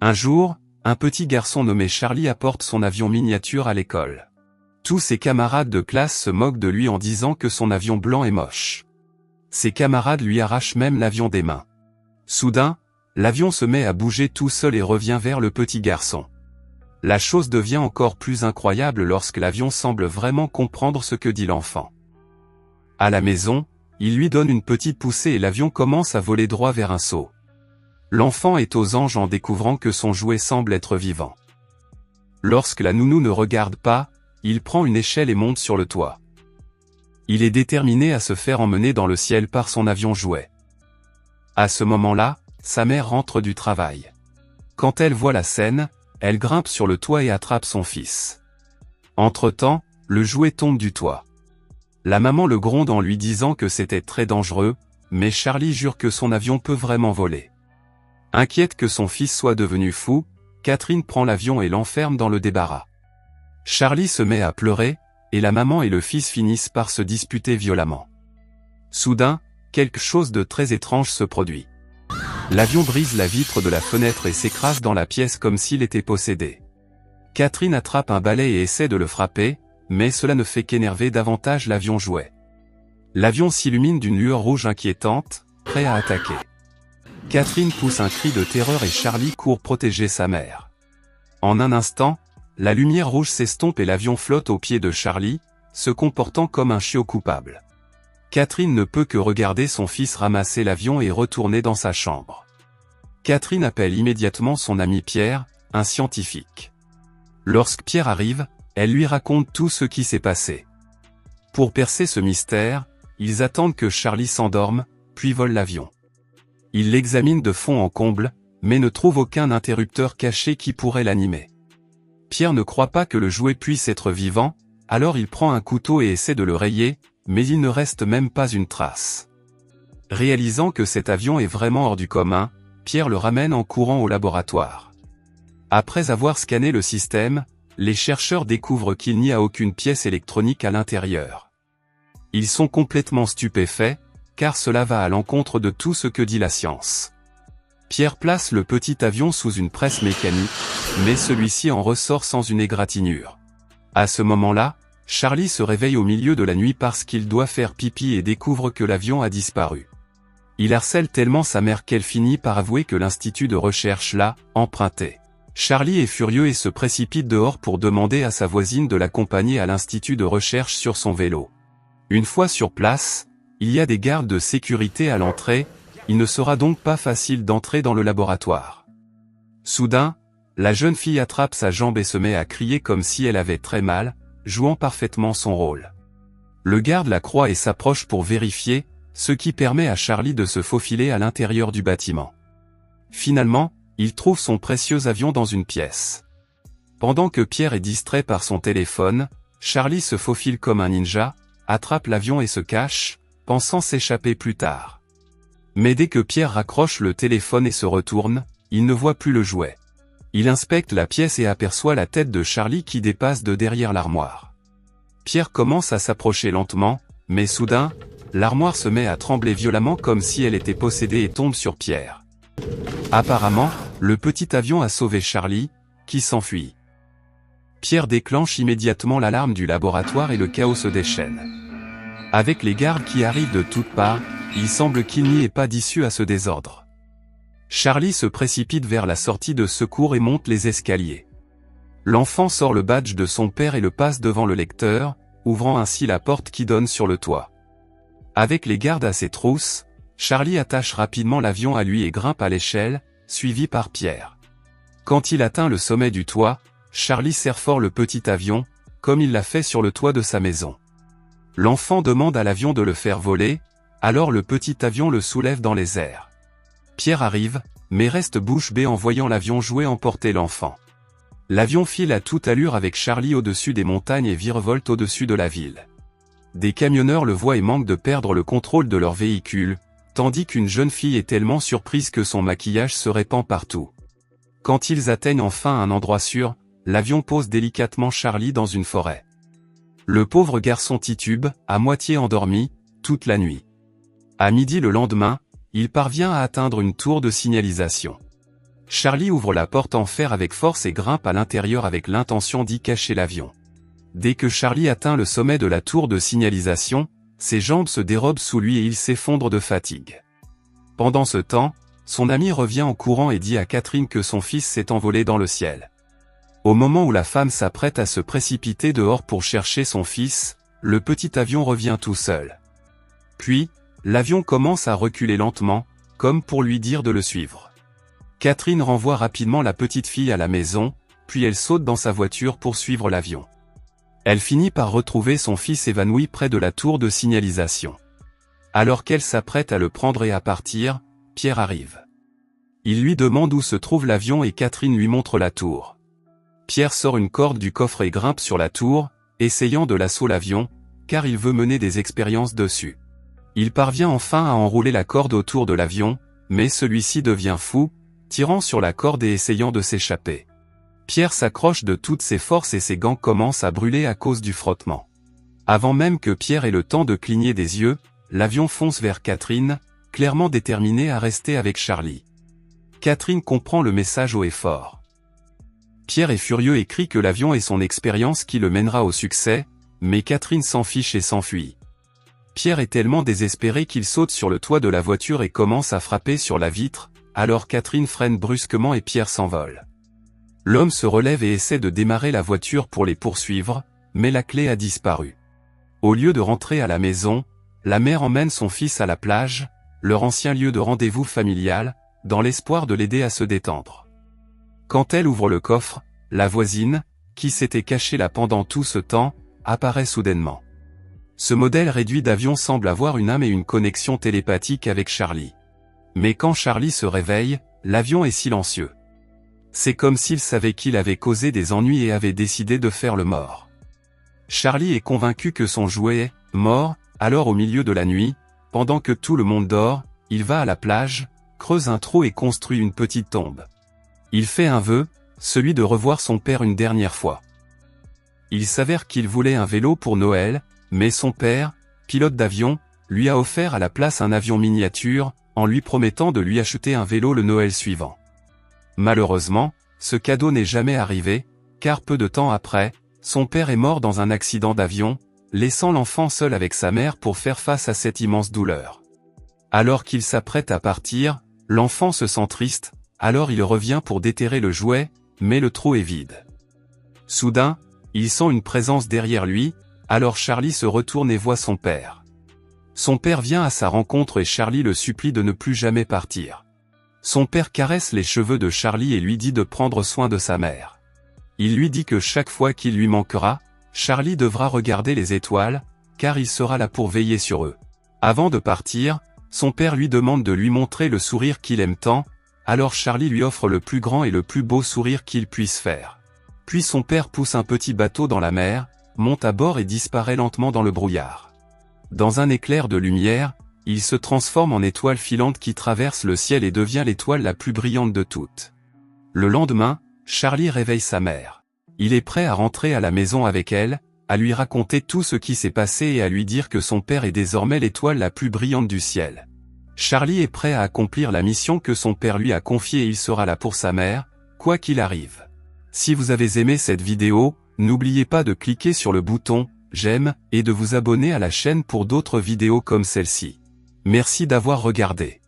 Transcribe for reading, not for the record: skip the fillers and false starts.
Un jour, un petit garçon nommé Charlie apporte son avion miniature à l'école. Tous ses camarades de classe se moquent de lui en disant que son avion blanc est moche. Ses camarades lui arrachent même l'avion des mains. Soudain, l'avion se met à bouger tout seul et revient vers le petit garçon. La chose devient encore plus incroyable lorsque l'avion semble vraiment comprendre ce que dit l'enfant. À la maison, il lui donne une petite poussée et l'avion commence à voler droit vers un seau. L'enfant est aux anges en découvrant que son jouet semble être vivant. Lorsque la nounou ne regarde pas, il prend une échelle et monte sur le toit. Il est déterminé à se faire emmener dans le ciel par son avion jouet. À ce moment-là, sa mère rentre du travail. Quand elle voit la scène, elle grimpe sur le toit et attrape son fils. Entre-temps, le jouet tombe du toit. La maman le gronde en lui disant que c'était très dangereux, mais Charlie jure que son avion peut vraiment voler. Inquiète que son fils soit devenu fou, Catherine prend l'avion et l'enferme dans le débarras. Charlie se met à pleurer, et la maman et le fils finissent par se disputer violemment. Soudain, quelque chose de très étrange se produit. L'avion brise la vitre de la fenêtre et s'écrase dans la pièce comme s'il était possédé. Catherine attrape un balai et essaie de le frapper, mais cela ne fait qu'énerver davantage l'avion jouet. L'avion s'illumine d'une lueur rouge inquiétante, prêt à attaquer. Catherine pousse un cri de terreur et Charlie court protéger sa mère. En un instant, la lumière rouge s'estompe et l'avion flotte aux pieds de Charlie, se comportant comme un chiot coupable. Catherine ne peut que regarder son fils ramasser l'avion et retourner dans sa chambre. Catherine appelle immédiatement son ami Pierre, un scientifique. Lorsque Pierre arrive, elle lui raconte tout ce qui s'est passé. Pour percer ce mystère, ils attendent que Charlie s'endorme, puis volent l'avion. Ils l'examinent de fond en comble, mais ne trouvent aucun interrupteur caché qui pourrait l'animer. Pierre ne croit pas que le jouet puisse être vivant, alors il prend un couteau et essaie de le rayer, mais il ne reste même pas une trace. Réalisant que cet avion est vraiment hors du commun, Pierre le ramène en courant au laboratoire. Après avoir scanné le système, les chercheurs découvrent qu'il n'y a aucune pièce électronique à l'intérieur. Ils sont complètement stupéfaits, car cela va à l'encontre de tout ce que dit la science. Pierre place le petit avion sous une presse mécanique, mais celui-ci en ressort sans une égratignure. À ce moment-là, Charlie se réveille au milieu de la nuit parce qu'il doit faire pipi et découvre que l'avion a disparu. Il harcèle tellement sa mère qu'elle finit par avouer que l'institut de recherche l'a emprunté. Charlie est furieux et se précipite dehors pour demander à sa voisine de l'accompagner à l'institut de recherche sur son vélo. Une fois sur place, il y a des gardes de sécurité à l'entrée, il ne sera donc pas facile d'entrer dans le laboratoire. Soudain, la jeune fille attrape sa jambe et se met à crier comme si elle avait très mal, jouant parfaitement son rôle. Le garde la croit et s'approche pour vérifier, ce qui permet à Charlie de se faufiler à l'intérieur du bâtiment. Finalement, il trouve son précieux avion dans une pièce. Pendant que Pierre est distrait par son téléphone, Charlie se faufile comme un ninja, attrape l'avion et se cache, pensant s'échapper plus tard. Mais dès que Pierre raccroche le téléphone et se retourne, il ne voit plus le jouet. Il inspecte la pièce et aperçoit la tête de Charlie qui dépasse de derrière l'armoire. Pierre commence à s'approcher lentement, mais soudain, l'armoire se met à trembler violemment comme si elle était possédée et tombe sur Pierre. Apparemment, le petit avion a sauvé Charlie, qui s'enfuit. Pierre déclenche immédiatement l'alarme du laboratoire et le chaos se déchaîne. Avec les gardes qui arrivent de toutes parts, il semble qu'il n'y ait pas d'issue à ce désordre. Charlie se précipite vers la sortie de secours et monte les escaliers. L'enfant sort le badge de son père et le passe devant le lecteur, ouvrant ainsi la porte qui donne sur le toit. Avec les gardes à ses trousses, Charlie attache rapidement l'avion à lui et grimpe à l'échelle, suivi par Pierre. Quand il atteint le sommet du toit, Charlie serre fort le petit avion, comme il l'a fait sur le toit de sa maison. L'enfant demande à l'avion de le faire voler, alors le petit avion le soulève dans les airs. Pierre arrive, mais reste bouche bée en voyant l'avion jouet emporter l'enfant. L'avion file à toute allure avec Charlie au-dessus des montagnes et virevolte au-dessus de la ville. Des camionneurs le voient et manquent de perdre le contrôle de leur véhicule, tandis qu'une jeune fille est tellement surprise que son maquillage se répand partout. Quand ils atteignent enfin un endroit sûr, l'avion pose délicatement Charlie dans une forêt. Le pauvre garçon titube, à moitié endormi, toute la nuit. À midi le lendemain, il parvient à atteindre une tour de signalisation. Charlie ouvre la porte en fer avec force et grimpe à l'intérieur avec l'intention d'y cacher l'avion. Dès que Charlie atteint le sommet de la tour de signalisation, ses jambes se dérobent sous lui et il s'effondre de fatigue. Pendant ce temps, son ami revient en courant et dit à Catherine que son fils s'est envolé dans le ciel. Au moment où la femme s'apprête à se précipiter dehors pour chercher son fils, le petit avion revient tout seul. Puis, l'avion commence à reculer lentement, comme pour lui dire de le suivre. Catherine renvoie rapidement la petite fille à la maison, puis elle saute dans sa voiture pour suivre l'avion. Elle finit par retrouver son fils évanoui près de la tour de signalisation. Alors qu'elle s'apprête à le prendre et à partir, Pierre arrive. Il lui demande où se trouve l'avion et Catherine lui montre la tour. Pierre sort une corde du coffre et grimpe sur la tour, essayant de l'assaut l'avion, car il veut mener des expériences dessus. Il parvient enfin à enrouler la corde autour de l'avion, mais celui-ci devient fou, tirant sur la corde et essayant de s'échapper. Pierre s'accroche de toutes ses forces et ses gants commencent à brûler à cause du frottement. Avant même que Pierre ait le temps de cligner des yeux, l'avion fonce vers Catherine, clairement déterminée à rester avec Charlie. Catherine comprend le message haut et fort. Pierre est furieux et crie que l'avion est son expérience qui le mènera au succès, mais Catherine s'en fiche et s'enfuit. Pierre est tellement désespéré qu'il saute sur le toit de la voiture et commence à frapper sur la vitre, alors Catherine freine brusquement et Pierre s'envole. L'homme se relève et essaie de démarrer la voiture pour les poursuivre, mais la clé a disparu. Au lieu de rentrer à la maison, la mère emmène son fils à la plage, leur ancien lieu de rendez-vous familial, dans l'espoir de l'aider à se détendre. Quand elle ouvre le coffre, la voisine, qui s'était cachée là pendant tout ce temps, apparaît soudainement. Ce modèle réduit d'avion semble avoir une âme et une connexion télépathique avec Charlie. Mais quand Charlie se réveille, l'avion est silencieux. C'est comme s'il savait qu'il avait causé des ennuis et avait décidé de faire le mort. Charlie est convaincu que son jouet est mort, alors au milieu de la nuit, pendant que tout le monde dort, il va à la plage, creuse un trou et construit une petite tombe. Il fait un vœu, celui de revoir son père une dernière fois. Il s'avère qu'il voulait un vélo pour Noël, mais son père, pilote d'avion, lui a offert à la place un avion miniature, en lui promettant de lui acheter un vélo le Noël suivant. Malheureusement, ce cadeau n'est jamais arrivé, car peu de temps après, son père est mort dans un accident d'avion, laissant l'enfant seul avec sa mère pour faire face à cette immense douleur. Alors qu'il s'apprête à partir, l'enfant se sent triste, alors il revient pour déterrer le jouet, mais le trou est vide. Soudain, il sent une présence derrière lui, alors Charlie se retourne et voit son père. Son père vient à sa rencontre et Charlie le supplie de ne plus jamais partir. Son père caresse les cheveux de Charlie et lui dit de prendre soin de sa mère. Il lui dit que chaque fois qu'il lui manquera, Charlie devra regarder les étoiles, car il sera là pour veiller sur eux. Avant de partir, son père lui demande de lui montrer le sourire qu'il aime tant, alors Charlie lui offre le plus grand et le plus beau sourire qu'il puisse faire. Puis son père pousse un petit bateau dans la mer, monte à bord et disparaît lentement dans le brouillard. Dans un éclair de lumière, il se transforme en étoile filante qui traverse le ciel et devient l'étoile la plus brillante de toutes. Le lendemain, Charlie réveille sa mère. Il est prêt à rentrer à la maison avec elle, à lui raconter tout ce qui s'est passé et à lui dire que son père est désormais l'étoile la plus brillante du ciel. Charlie est prêt à accomplir la mission que son père lui a confiée et il sera là pour sa mère, quoi qu'il arrive. Si vous avez aimé cette vidéo, n'oubliez pas de cliquer sur le bouton « J'aime » et de vous abonner à la chaîne pour d'autres vidéos comme celle-ci. Merci d'avoir regardé.